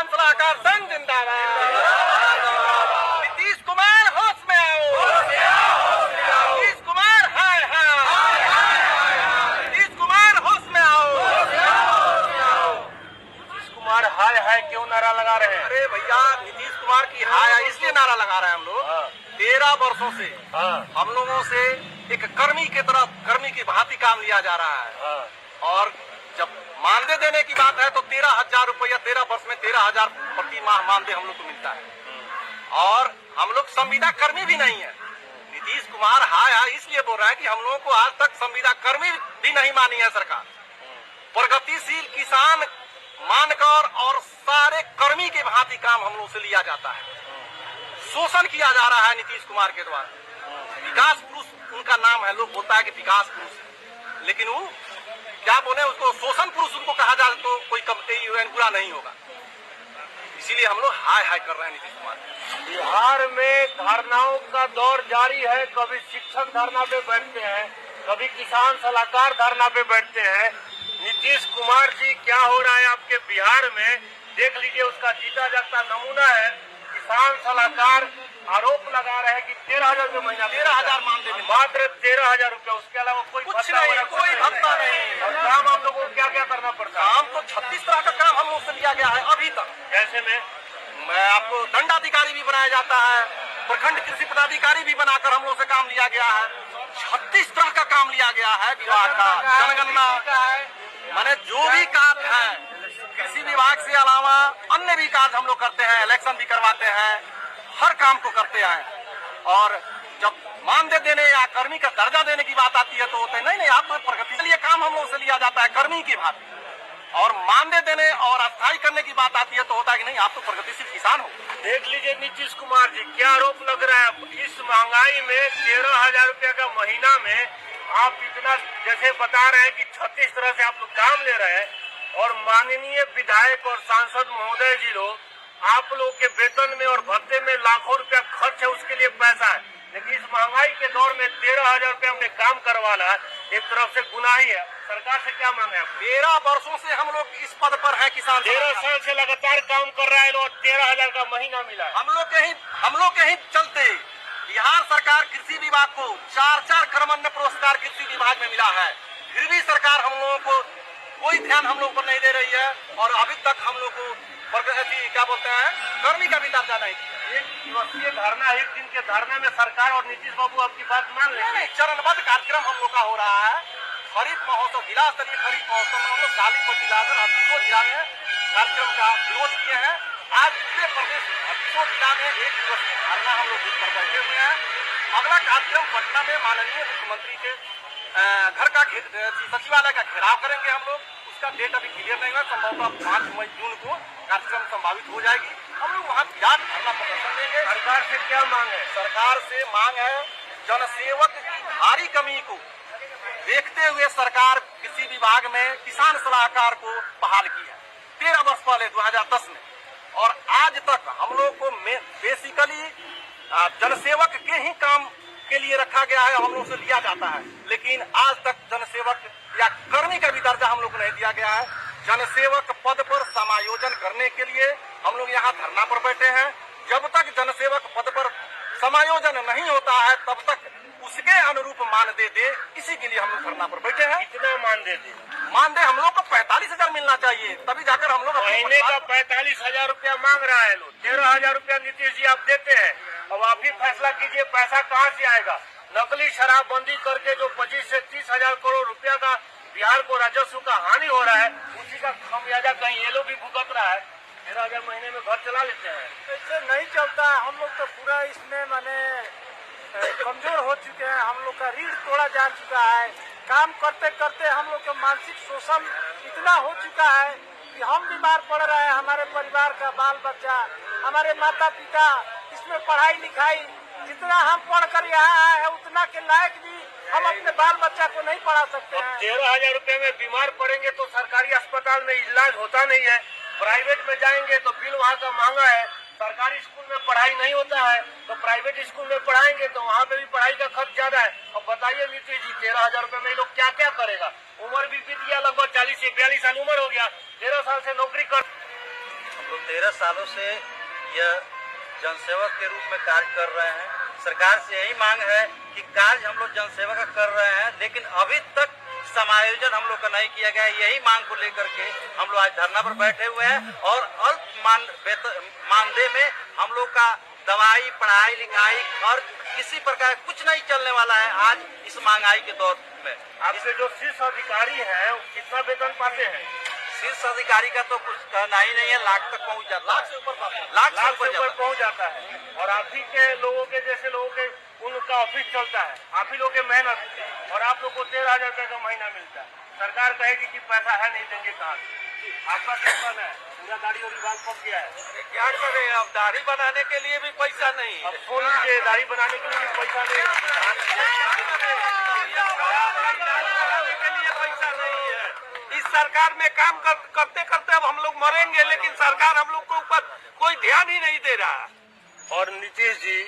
किसान सलाहकार संघ जिंदाबाद। नीतीश कुमार होश में आओ। नीतीश कुमार हाय हाय। नीतीश कुमार होश में आओ। नीतीश कुमार हाय हाय क्यों नारा लगा रहे हैं? अरे भैया, नीतीश कुमार की हाय हाय इसलिए नारा लगा रहे हैं हम लोग। 13 वर्षों से हम लोगों से एक कर्मी की तरह, कर्मी की भांति काम लिया जा रहा है। और जब मानदेय देने की बात है तो 13,000 रुपया 13 वर्ष में 13,000 प्रति माह मानदेय हम लोग को मिलता है। और हम लोग संविदा कर्मी भी नहीं है। नीतीश कुमार हाय हाय इसलिए बोल रहा है कि हम लोगों को आज तक संविदा कर्मी भी नहीं मानी है सरकार। प्रगतिशील किसान मानकर और सारे कर्मी के भांति काम हम लोग से लिया जाता है। शोषण किया जा रहा है नीतीश कुमार के द्वारा। विकास पुरुष उनका नाम है, लोग बोलता है कि विकास पुरुष है, लेकिन वो क्या बोले, उसको शोषण पुरुष उनको कहा जाए तो कोई बुरा नहीं होगा। इसीलिए हम लोग हाय हाय कर रहे हैं नीतीश कुमार। बिहार में धरनाओं का दौर जारी है। कभी शिक्षक धरना पे बैठते हैं, कभी किसान सलाहकार धरना पे बैठते हैं। नीतीश कुमार जी, क्या हो रहा है आपके बिहार में? देख लीजिए, उसका जीता जागता नमूना है। किसान सलाहकार आरोप लगा रहे हैं कि 13,000 रुपये महीना, 13,000 मानदेय मात्र 13,000 रुपये, उसके अलावा कोई कुछ नहीं, कोई भत्ता नहीं। और काम आप लोगों को क्या क्या करना पड़ता है? काम तो 36 तरह का काम हम लोग से लिया गया है अभी तक। जैसे मैं आपको दंडाधिकारी भी बनाया जाता है, प्रखंड कृषि पदाधिकारी भी बनाकर हम लोग से काम लिया गया है। 36 तरह का काम लिया गया है विभाग का, जनगणना माने जो भी कार्य है कृषि विभाग से अलावा अन्य भी कार्य हम लोग करते हैं, इलेक्शन भी करवाते हैं, हर काम को करते हैं। और जब मानदेय देने या कर्मी का दर्जा देने की बात आती है तो होते नहीं, आप तो प्रगति के लिए काम हम लोग से लिया जाता है कर्मी की बात। और मानदेय देने और अस्थायी करने की बात आती है तो होता है कि नहीं, आप तो प्रगतिशील किसान हो। देख लीजिए नीतीश कुमार जी, क्या आरोप लग रहा है इस महंगाई में? 13,000 रुपया का महीना में आप इतना जैसे बता रहे हैं कि 36 तरह से आप लोग काम ले रहे हैं, और माननीय विधायक और सांसद महोदय जी लोग आप लोग के वेतन में और भत्ते में लाखों रुपया खर्च है, उसके लिए पैसा है। लेकिन इस महंगाई के दौर में 13,000 रुपया में काम करवाना एक तरफ से गुनाही है। सरकार से क्या मांगे आप? 13 वर्षों से हम लोग इस पद पर है किसान। 13 साल से लगातार काम कर रहा है और 13,000 का महीना मिला। हम लोग के ही चलते बिहार सरकार कृषि विभाग को 4 क्रमण्य पुरस्कार कृषि विभाग में मिला है। फिर भी सरकार हम लोगों को कोई ध्यान हम लोग पर नहीं दे रही है। और अभी तक हम लोग को क्या बोलते हैं, कर्मी का भी दर्जा नहीं दिया। एक दिवसीय धरना, एक दिन के धरने में सरकार और नीतीश बाबू आपकी बात मान लेंगे? चरणबद्ध कार्यक्रम हम लोग का हो रहा है। खरीफ महोत्सव, जिला स्तरीय खरीफ महोत्सव में हम लोग गाली पर जिलाकर 38 जिला में कार्यक्रम का विरोध किए हैं। आज पूरे प्रदेश 38 जिला में एक दिवसीय धरना हम लोग पर बैठे हुए हैं। अगला कार्यक्रम पटना में माननीय मुख्यमंत्री के घर का सचिवालय का घेराव करेंगे हम लोग। उसका डेट अभी क्लियर नहीं हुआ, संभवतः 5 जून को कार्यक्रम संभावित हो जाएगी। हम लोग वहाँ विराट धरना प्रदर्शन देंगे। सरकार से क्या मांग है? सरकार से मांग है, जनसेवक की भारी कमी को देखते हुए सरकार कृषि विभाग में किसान सलाहकार को बहाल की है 13 वर्ष पहले 2010 में। और आज तक हम लोग को बेसिकली जनसेवक के ही काम के लिए रखा गया है, हम लोग से लिया जाता है। लेकिन आज तक जनसेवक या कर्मी का भी दर्जा हम लोग को नहीं दिया गया है। जनसेवक पद पर समायोजन करने के लिए हम लोग यहाँ धरना पर बैठे हैं। जब तक जनसेवक पद पर समायोजन नहीं होता है तब तक उसके अनुरूप मानदेय दे, इसी के लिए हम लोग धरना पर बैठे हैं। कितना मानदेय दे? मानदेय हम लोग को 45,000 मिलना चाहिए, तभी जाकर हम लोग महीने का 45,000 रुपया मांग रहा है लोग। 13,000 रुपया नीतीश जी आप देते हैं, अब आप ही फैसला कीजिए पैसा कहाँ से आएगा। नकली शराबबंदी करके जो 25 से 30,000 करोड़ रुपया का बिहार को राजस्व का हानि हो रहा है, उसी का खमियाजा कहीं ये लोग भी भुगत रहा है। 13,000 महीने में घर चला लेते हैं। ऐसे नहीं चलता है। हम लोग तो पूरा इसमें माने कमजोर हो चुके हैं। हम लोग का रीढ़ तोड़ा जा चुका है। काम करते करते हम लोग का मानसिक शोषण इतना हो चुका है कि हम बीमार पड़ रहे हैं। हमारे परिवार का बाल बच्चा, हमारे माता पिता, इसमें पढ़ाई लिखाई जितना हम पढ़ कर यहाँ आए हैं उतना के लायक भी हम अपने बाल बच्चा को नहीं पढ़ा सकते हैं। 13,000 रुपए में बीमार पड़ेंगे तो सरकारी अस्पताल में इलाज होता नहीं है। प्राइवेट में जाएंगे तो बिल वहाँ का महंगा है। सरकारी स्कूल में पढ़ाई नहीं होता है तो प्राइवेट स्कूल में पढ़ाएंगे तो वहाँ पे भी पढ़ाई का खर्च ज्यादा है। अब बताइए नीतीश जी, 13,000 रुपए में लोग क्या क्या करेगा? उम्र भी बीत गया, लगभग 40 से 42 साल उम्र हो गया। 13 साल से नौकरी कर हम लोग 13 सालों से यह जनसेवक के रूप में कार्य कर रहे हैं। सरकार से यही मांग है कि कार्य हम लोग जनसेवा का कर रहे हैं, लेकिन अभी तक समायोजन हम लोग का नहीं किया गया है। यही मांग को लेकर के हम लोग आज धरना पर बैठे हुए हैं और अल्प मानदेय में हम लोग का दवाई, पढ़ाई लिखाई और किसी प्रकार कुछ नहीं चलने वाला है आज इस महंगाई के दौर में। आपसे जो शीर्ष अधिकारी हैं वो कितना वेतन पाते हैं? शीर्ष अधिकारी का तो कुछ कहना ही नहीं है, लाख तक पहुंच जाता है, लाख से ऊपर लाख से ऊपर ऊपर पहुंच जाता है। और आप ही के लोगों के जैसे लोगों के उनका ऑफिस चलता है, आप ही लोग के मेहनत, और आप लोग को 13,000 रुपये का महीना मिलता है। सरकार कहेगी कि पैसा है नहीं, देंगे कहाँ से? आपका क्या कहना है? पूरा दाढ़ी और बाल पक गया है, क्या करें? अब दाढ़ी बनाने के लिए भी पैसा नहीं। अब सुन लीजिए, दाढ़ी बनाने के लिए भी पैसा नहीं, के लिए पैसा नहीं है। इस सरकार में काम करते करते अब हम लोग मरेंगे, लेकिन सरकार हम लोग को ऊपर कोई ध्यान ही नहीं दे रहा। और नीतीश जी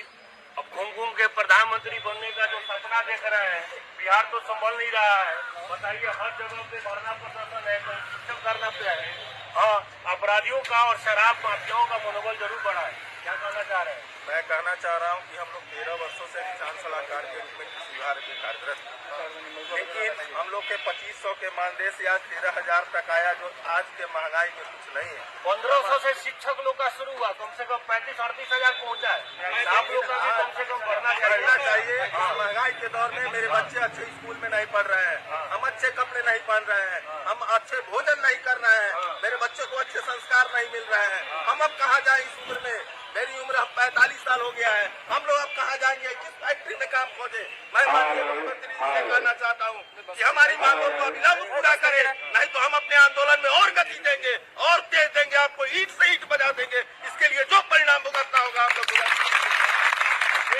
अब घूम घूम के प्रधानमंत्री बनने का जो सपना देख रहे हैं, बिहार तो संभल नहीं रहा है। बताइए, हर जगह पे धरना प्रदर्शन है, शिक्षक करना पे है। हाँ, अपराधियों का और शराब माफियाओं का मनोबल जरूर बढ़ा है। क्या कहना चाह रहे हैं? मैं कहना चाह रहा हूं कि हम लोग 13 वर्षों से किसान सलाहकार के रूप में कृषि विभाग में कार्यरत हैं, लेकिन हम लोग के 2500 के मानदेय से आज 13,000 तक आया, जो आज के महंगाई में कुछ नहीं है। 1500 से शिक्षक लोग का शुरू हुआ, कम से कम 35-38 हजार पहुँचा है। आप लोग का भी कम से कम बढ़ना चाहिए। इस महंगाई के दौर में मेरे बच्चे अच्छे स्कूल में नहीं पढ़ रहे हैं, हम अच्छे कपड़े नहीं पहन रहे हैं, हम अच्छे भोजन नहीं कर रहे हैं, मेरे बच्चों को अच्छे संस्कार नहीं मिल रहे हैं। हम अब कहाँ जाए इस उम्र में? मेरी उम्र 45 साल हो गया है। हम लोग अब कहाँ जाएंगे? किस फैक्ट्री में काम खोजे? मैं माननीय मुख्यमंत्री से कहना चाहता हूँ कि हमारी मांगों को अविलंब पूरा करें, नहीं तो हम अपने आंदोलन में और गति देंगे और तेज देंगे, आपको ईंट से ईंट बजा देंगे। इसके लिए जो परिणाम भुगतना होगा हम लोग देख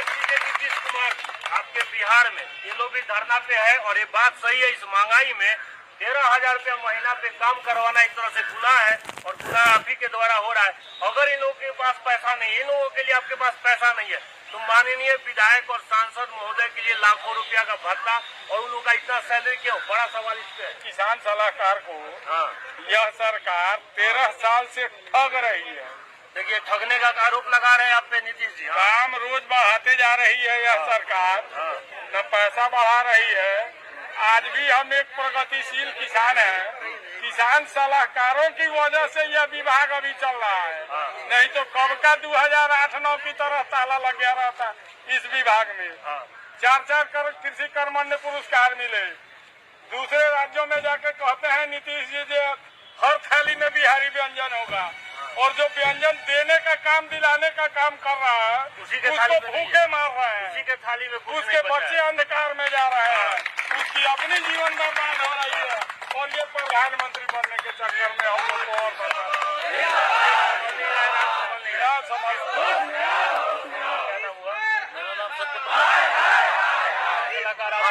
लीजिए। नीतीश कुमार आपके बिहार में ये लोग भी धरना पे है, और ये बात सही है। इस महंगाई में 13,000 रुपया महीना पे काम करवाना एक तरह से गुनाह है, और गुनाह आप ही के द्वारा हो रहा है। अगर इन लोगों के पास पैसा नहीं है, इन लोगों के लिए आपके पास पैसा नहीं है, तो माननीय विधायक और सांसद महोदय के लिए लाखों रुपया का भत्ता और उन लोगों का इतना सैलरी क्यों? बड़ा सवाल इस पे है। किसान सलाहकार को यह सरकार 13 साल से ठग रही है। देखिए, ठगने का आरोप लगा रहे हैं आप पे नीतीश जी। काम रोज बढ़ाते जा रही है यह सरकार, न पैसा बढ़ा रही है। आज भी हम एक प्रगतिशील किसान हैं, किसान सलाहकारों की वजह से यह विभाग अभी चल रहा है, नहीं तो कब का 2008-9 की तरह ताला लग गया रहता इस विभाग में। 4-4 कृषि कर्मण्य पुरस्कार मिले। दूसरे राज्यों में जाके कहते हैं नीतीश जी जो हर थाली में बिहारी व्यंजन होगा, और जो व्यंजन देने का काम, दिलाने का काम कर रहा है, उसको भूखे मार रहे हैं, उसी के थाली में उसके बच्चे अंधकार में जा रहे हैं, उसकी अपनी जीवन बर्बाद हो रही है, और ये प्रधानमंत्री बनने के चक्कर में हम लोग को और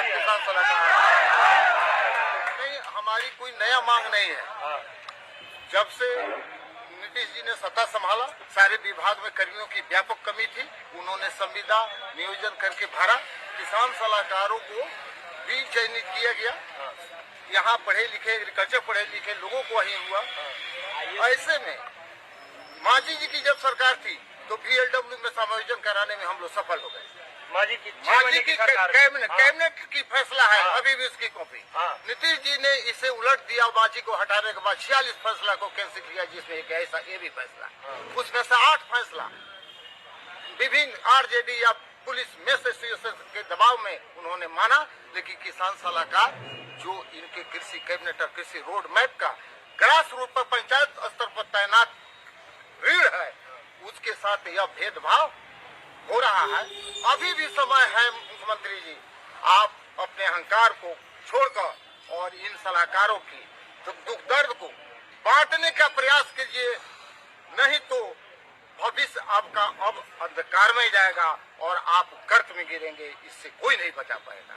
किसान सलाहकार नहीं, हमारी कोई नया मांग नहीं है। जब से नीतीश जी ने सत्ता संभाला, सारे विभाग में कर्मियों की व्यापक कमी थी, उन्होंने संविदा नियोजन करके भरा। किसान सलाहकारों को भी चयनित किया गया। यहाँ पढ़े लिखे, एग्रीकल्चर पढ़े लिखे लोगों को वही हुआ। ऐसे में मांझी जी की जब सरकार थी तो BLW में समायोजन कराने में हम लोग सफल हो गए। मांझी की कैबिनेट की फैसला है, अभी भी उसकी कॉपी। नीतीश जी ने इसे उलट दिया। मांझी को हटाने के बाद 46 फैसला को कैंसिल किया, जिसमें एक ऐसा ये भी फैसला, उसमें से 8 फैसला विभिन्न RJD या पुलिस में एसोसिएशन के दबाव में उन्होंने माना। लेकिन किसान सलाहकार जो इनके कृषि कैबिनेट और कृषि रोड मैप का ग्रास रूट पर पंचायत स्तर पर तैनात रीढ़ है, उसके साथ यह भेदभाव हो रहा है। अभी भी समय है मुख्यमंत्री जी, आप अपने अहंकार को छोड़कर और इन सलाहकारों की दुख दर्द को बांटने का प्रयास कीजिए, नहीं तो भविष्य आपका अब अंधकार में जाएगा और आप गर्त में गिरेंगे। इससे कोई नहीं बचा पाएगा।